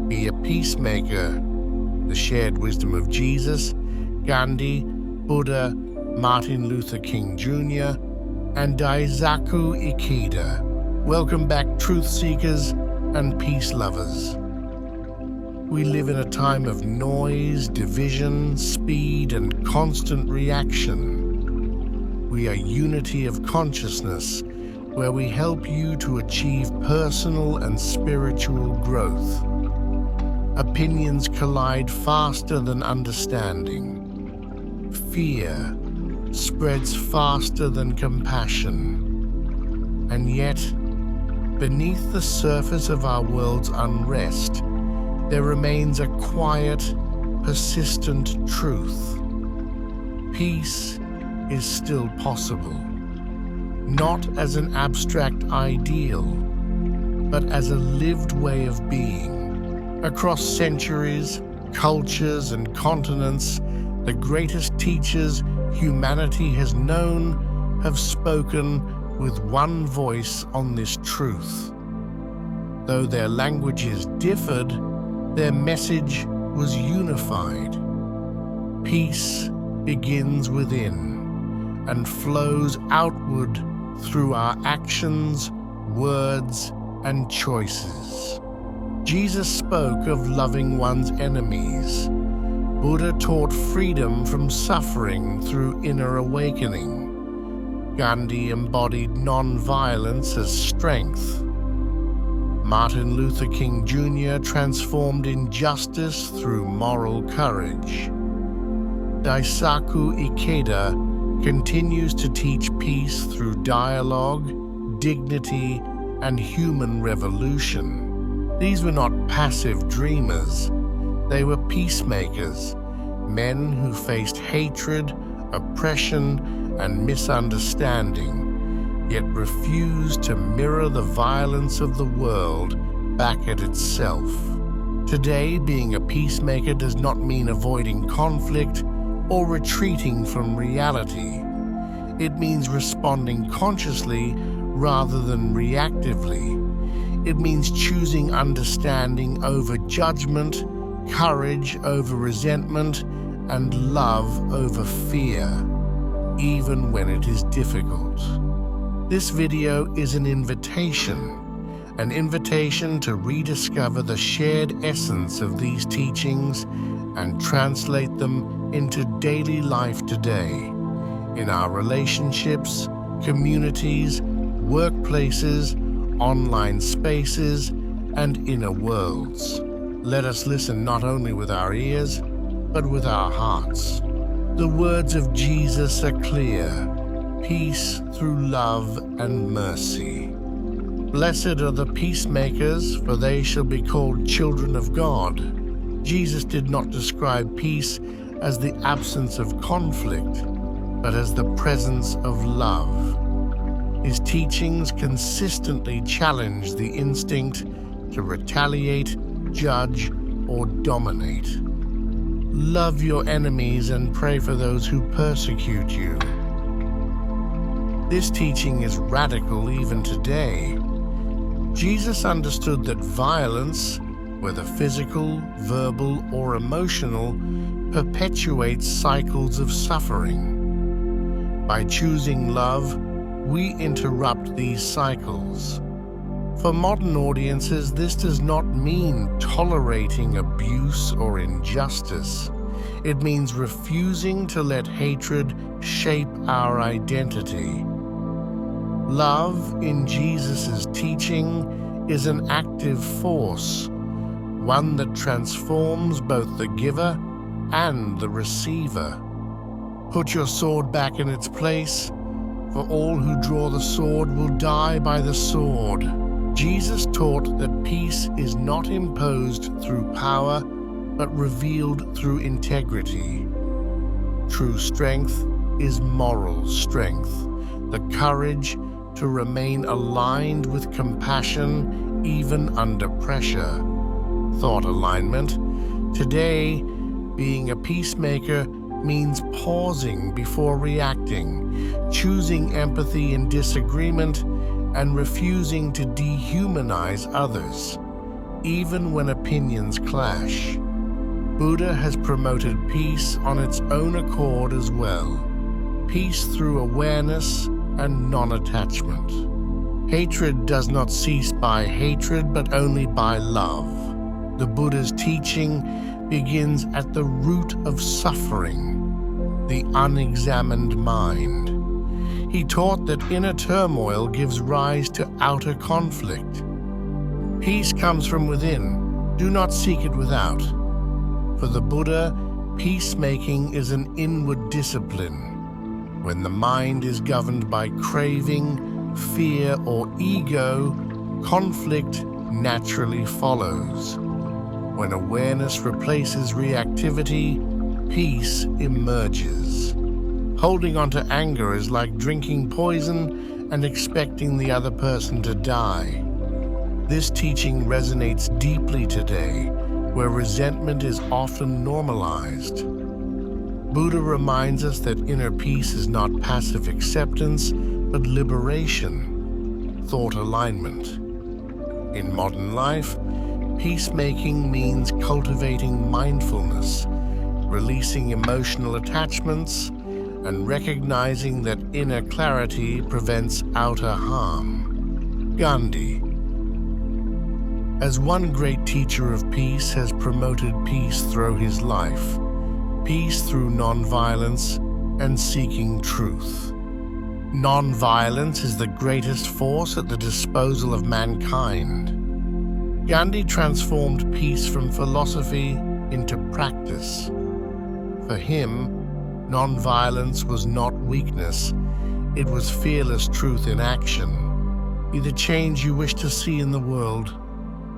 Be a peacemaker. The shared wisdom of Jesus, Gandhi, Buddha, Martin Luther King Jr., and Daisaku Ikeda. Welcome back, truth seekers and peace lovers. We live in a time of noise, division, speed, and constant reaction. We are unity of consciousness, where we help you to achieve personal and spiritual growth. Opinions collide faster than understanding. Fear spreads faster than compassion. And yet, beneath the surface of our world's unrest, there remains a quiet, persistent truth. Peace is still possible, not as an abstract ideal, but as a lived way of being. Across centuries, cultures, and continents, the greatest teachers humanity has known have spoken with one voice on this truth. Though their languages differed, their message was unified. Peace begins within and flows outward through our actions, words, and choices. Jesus spoke of loving one's enemies. Buddha taught freedom from suffering through inner awakening. Gandhi embodied non-violence as strength. Martin Luther King Jr. transformed injustice through moral courage. Daisaku Ikeda continues to teach peace through dialogue, dignity, and human revolution. These were not passive dreamers. They were peacemakers, men who faced hatred, oppression, and misunderstanding, yet refused to mirror the violence of the world back at itself. Today, being a peacemaker does not mean avoiding conflict or retreating from reality. It means responding consciously rather than reactively. It means choosing understanding over judgment, courage over resentment, and love over fear, even when it is difficult. This video is an invitation to rediscover the shared essence of these teachings and translate them into daily life today, in our relationships, communities, workplaces, online spaces, and inner worlds. Let us listen not only with our ears, but with our hearts. The words of Jesus are clear: peace through love and mercy. Blessed are the peacemakers, for they shall be called children of God. Jesus did not describe peace as the absence of conflict, but as the presence of love. His teachings consistently challenge the instinct to retaliate, judge, or dominate. Love your enemies and pray for those who persecute you. This teaching is radical even today. Jesus understood that violence, whether physical, verbal, or emotional, perpetuates cycles of suffering. By choosing love, we interrupt these cycles. For modern audiences, this does not mean tolerating abuse or injustice. It means refusing to let hatred shape our identity. Love, in Jesus' teaching, is an active force, one that transforms both the giver and the receiver. Put your sword back in its place, for all who draw the sword will die by the sword. Jesus taught that peace is not imposed through power, but revealed through integrity. True strength is moral strength, the courage to remain aligned with compassion even under pressure. Thought alignment. Today, being a peacemaker means pausing before reacting, choosing empathy in disagreement, and refusing to dehumanize others. even when opinions clash. Buddha has promoted peace on its own accord as well. Peace through awareness and non-attachment. Hatred does not cease by hatred, but only by love. The Buddha's teaching begins at the root of suffering, the unexamined mind. He taught that inner turmoil gives rise to outer conflict. Peace comes from within. Do not seek it without. For the Buddha, peacemaking is an inward discipline. When the mind is governed by craving, fear, or ego, conflict naturally follows. When awareness replaces reactivity, peace emerges. Holding on to anger is like drinking poison and expecting the other person to die. This teaching resonates deeply today, where resentment is often normalized. Buddha reminds us that inner peace is not passive acceptance, but liberation, thought alignment. In modern life, peacemaking means cultivating mindfulness, releasing emotional attachments, and recognizing that inner clarity prevents outer harm. Gandhi, as one great teacher of peace, has promoted peace through his life, peace through non-violence and seeking truth. Non-violence is the greatest force at the disposal of mankind. Gandhi transformed peace from philosophy into practice. For him, non-violence was not weakness, it was fearless truth in action. Be the change you wish to see in the world.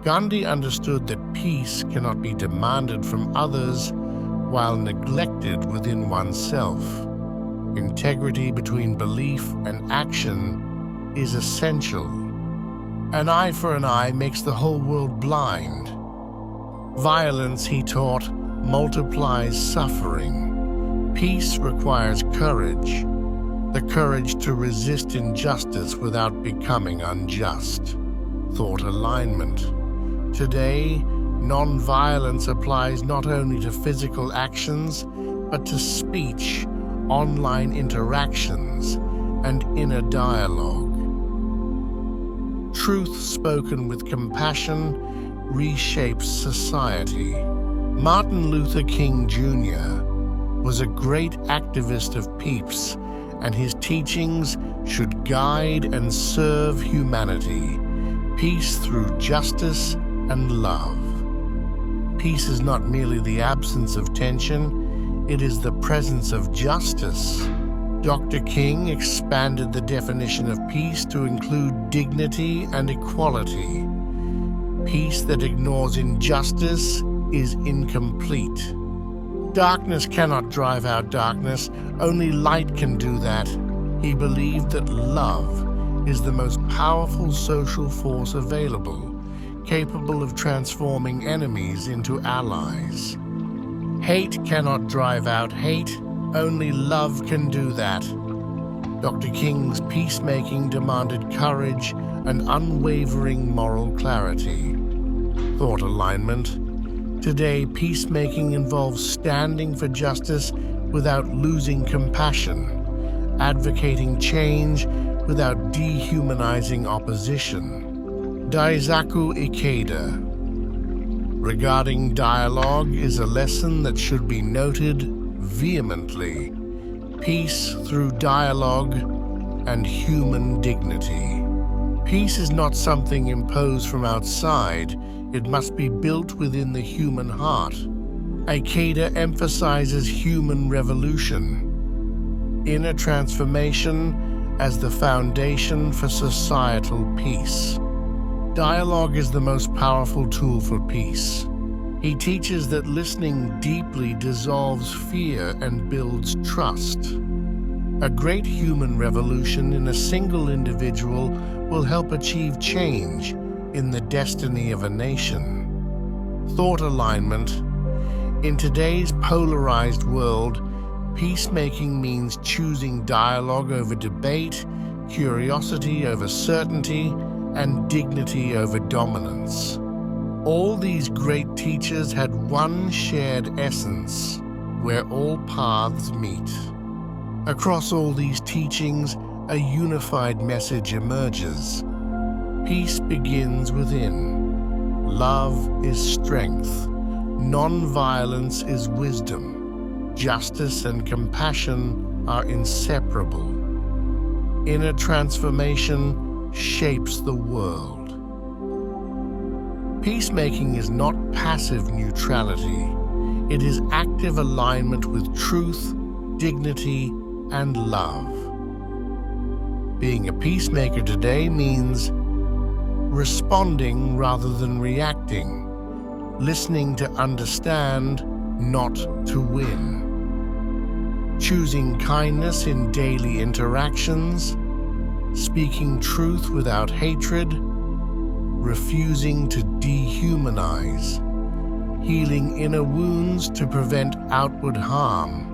Gandhi understood that peace cannot be demanded from others while neglected within oneself. Integrity between belief and action is essential. An eye for an eye makes the whole world blind. Violence, he taught, multiplies suffering. Peace requires courage, the courage to resist injustice without becoming unjust. Thought alignment. Today, non-violence applies not only to physical actions, but to speech, online interactions, and inner dialogue. Truth spoken with compassion reshapes society. Martin Luther King Jr. was a great activist of peace, and his teachings should guide and serve humanity. Peace through justice and love. Peace is not merely the absence of tension, it is the presence of justice. Dr. King expanded the definition of peace to include dignity and equality. Peace that ignores injustice is incomplete. Darkness cannot drive out darkness, only light can do that. He believed that love is the most powerful social force available, capable of transforming enemies into allies. Hate cannot drive out hate, only love can do that. Dr. King's peacemaking demanded courage and unwavering moral clarity. Thought alignment. Today, peacemaking involves standing for justice without losing compassion, advocating change without dehumanizing opposition. Daisaku Ikeda. Regarding dialogue is a lesson that should be noted vehemently. Peace through dialogue and human dignity. Peace is not something imposed from outside, it must be built within the human heart. Ikeda emphasizes human revolution, inner transformation as the foundation for societal peace. Dialogue is the most powerful tool for peace. He teaches that listening deeply dissolves fear and builds trust. A great human revolution in a single individual will help achieve change in the destiny of a nation. Thought alignment. In today's polarized world, peacemaking means choosing dialogue over debate, curiosity over certainty, and dignity over dominance. All these great teachers had one shared essence, where all paths meet. Across all these teachings, a unified message emerges. Peace begins within. Love is strength. Non-violence is wisdom. Justice and compassion are inseparable. Inner transformation shapes the world. Peacemaking is not passive neutrality. It is active alignment with truth, dignity, and love. Being a peacemaker today means responding rather than reacting, listening to understand, not to win, choosing kindness in daily interactions, speaking truth without hatred, refusing to dehumanize, healing inner wounds to prevent outward harm.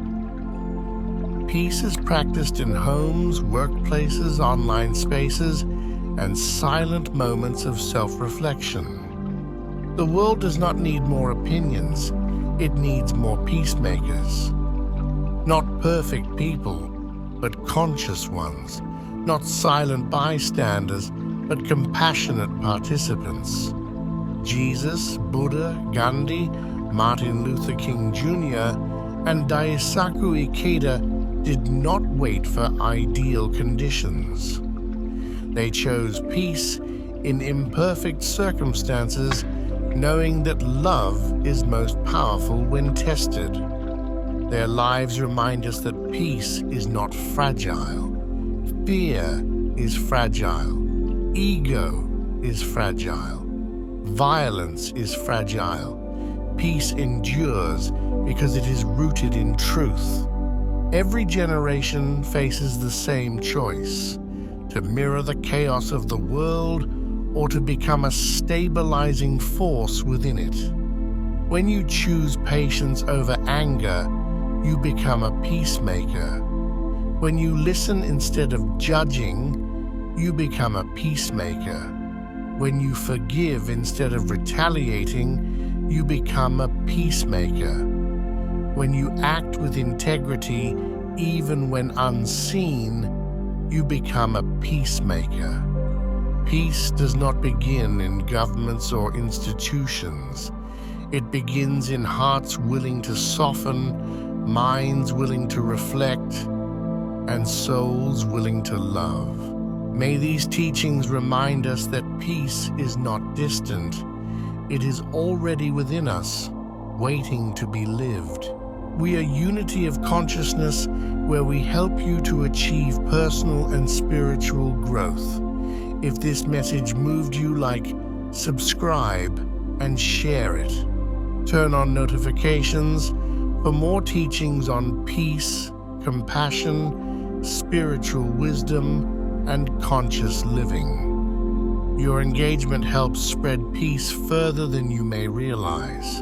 Peace is practiced in homes, workplaces, online spaces, and silent moments of self-reflection. The world does not need more opinions, it needs more peacemakers. Not perfect people, but conscious ones. Not silent bystanders, but compassionate participants. Jesus, Buddha, Gandhi, Martin Luther King Jr., and Daisaku Ikeda did not wait for ideal conditions. They chose peace in imperfect circumstances, knowing that love is most powerful when tested. Their lives remind us that peace is not fragile. Fear is fragile. Ego is fragile. Violence is fragile. Peace endures because it is rooted in truth. Every generation faces the same choice: to mirror the chaos of the world or to become a stabilizing force within it. When you choose patience over anger, you become a peacemaker. When you listen instead of judging, you become a peacemaker. When you forgive instead of retaliating, you become a peacemaker. When you act with integrity, even when unseen, you become a peacemaker. Peace does not begin in governments or institutions. It begins in hearts willing to soften, minds willing to reflect, and souls willing to love. May these teachings remind us that peace is not distant. It is already within us, waiting to be lived. We are unity of consciousness where we help you to achieve personal and spiritual growth. If this message moved you, like, subscribe, and share it. Turn on notifications for more teachings on peace, compassion, spiritual wisdom, and conscious living. Your engagement helps spread peace further than you may realize.